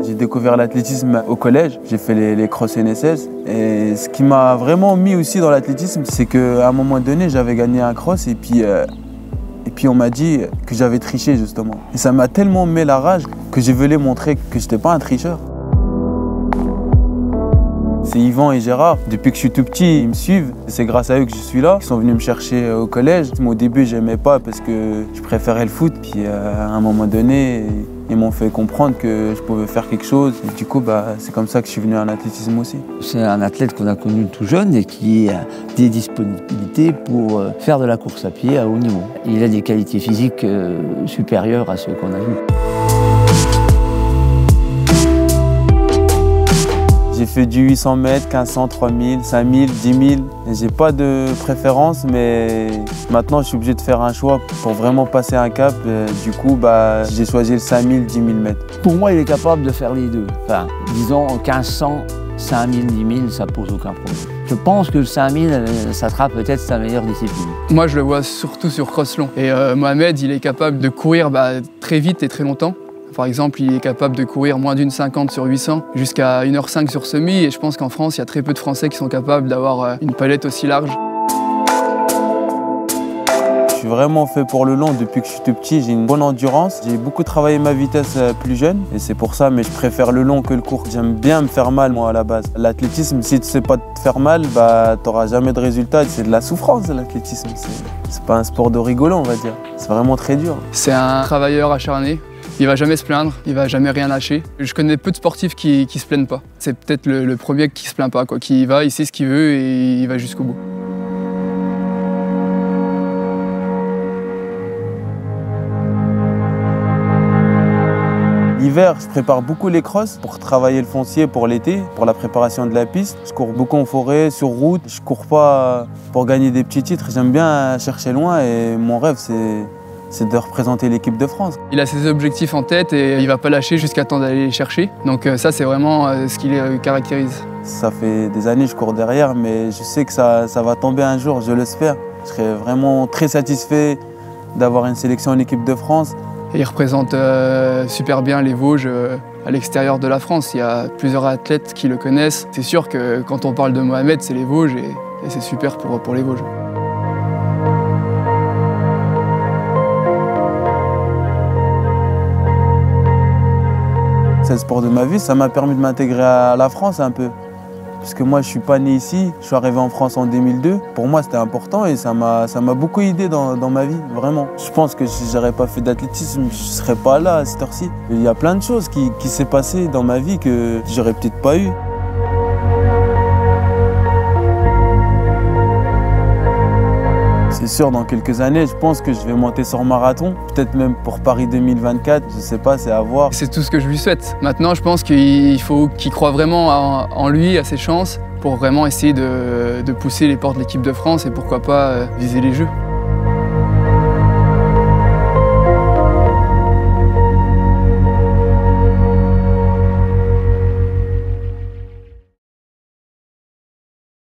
J'ai découvert l'athlétisme au collège, j'ai fait les crosses NSS. Et ce qui m'a vraiment mis aussi dans l'athlétisme, c'est qu'à un moment donné, j'avais gagné un cross et puis on m'a dit que j'avais triché justement. Et ça m'a tellement mis la rage que j'ai voulu montrer que j'étais pas un tricheur. C'est Yvan et Gérard, depuis que je suis tout petit, ils me suivent. C'est grâce à eux que je suis là. Ils sont venus me chercher au collège. Au début, j'aimais pas parce que je préférais le foot. Puis à un moment donné, ils m'ont fait comprendre que je pouvais faire quelque chose. Et du coup, c'est comme ça que je suis venu à l'athlétisme aussi. C'est un athlète qu'on a connu tout jeune et qui a des disponibilités pour faire de la course à pied à haut niveau. Il a des qualités physiques supérieures à ceux qu'on a vus. J'ai fait du 800 mètres, 1500, 3000, 5000, 10 000. J'ai pas de préférence, mais maintenant je suis obligé de faire un choix pour vraiment passer un cap. Du coup, j'ai choisi le 5000, 10 000 mètres. Pour moi, il est capable de faire les deux. Enfin, disons 1500, 5000, 10 000, ça pose aucun problème. Je pense que le 5000, ça sera peut-être sa meilleure discipline. Moi, je le vois surtout sur cross long. Et Mohamed, il est capable de courir très vite et très longtemps. Par exemple, il est capable de courir moins d'une 50 sur 800 jusqu'à 1h05 sur semi. Et je pense qu'en France, il y a très peu de Français qui sont capables d'avoir une palette aussi large. Je suis vraiment fait pour le long depuis que je suis tout petit. J'ai une bonne endurance. J'ai beaucoup travaillé ma vitesse plus jeune. Et c'est pour ça, mais je préfère le long que le court. J'aime bien me faire mal, moi, à la base. L'athlétisme, si tu ne sais pas te faire mal, tu n'auras jamais de résultat. C'est de la souffrance, l'athlétisme. C'est pas un sport de rigolo, on va dire. C'est vraiment très dur. C'est un travailleur acharné. Il va jamais se plaindre, il va jamais rien lâcher. Je connais peu de sportifs qui se plaignent pas. C'est peut-être le premier qui se plaint pas, quoi. Qui va, il sait ce qu'il veut et il va jusqu'au bout. L'hiver, je prépare beaucoup les crosses pour travailler le foncier pour l'été, pour la préparation de la piste. Je cours beaucoup en forêt, sur route. Je cours pas pour gagner des petits titres. J'aime bien chercher loin et mon rêve, c'est de représenter l'équipe de France. Il a ses objectifs en tête et il ne va pas lâcher jusqu'à temps d'aller les chercher. Donc ça, c'est vraiment ce qui le caractérise. Ça fait des années que je cours derrière, mais je sais que ça va tomber un jour, je l'espère. Je serai vraiment très satisfait d'avoir une sélection en équipe de France. Et il représente super bien les Vosges à l'extérieur de la France. Il y a plusieurs athlètes qui le connaissent. C'est sûr que quand on parle de Mohamed, c'est les Vosges et c'est super pour les Vosges. C'est le sport de ma vie, ça m'a permis de m'intégrer à la France un peu. Puisque moi, je ne suis pas né ici, je suis arrivé en France en 2002. Pour moi, c'était important et ça m'a beaucoup aidé dans ma vie, vraiment. Je pense que si je n'aurais pas fait d'athlétisme, je ne serais pas là à cette heure-ci. Il y a plein de choses qui s'est passées dans ma vie que j'aurais peut-être pas eu. C'est sûr, dans quelques années, je pense que je vais monter sur marathon, peut-être même pour Paris 2024, je sais pas, c'est à voir. C'est tout ce que je lui souhaite. Maintenant, je pense qu'il faut qu'il croie vraiment en lui, à ses chances, pour vraiment essayer de pousser les portes de l'équipe de France et pourquoi pas viser les Jeux.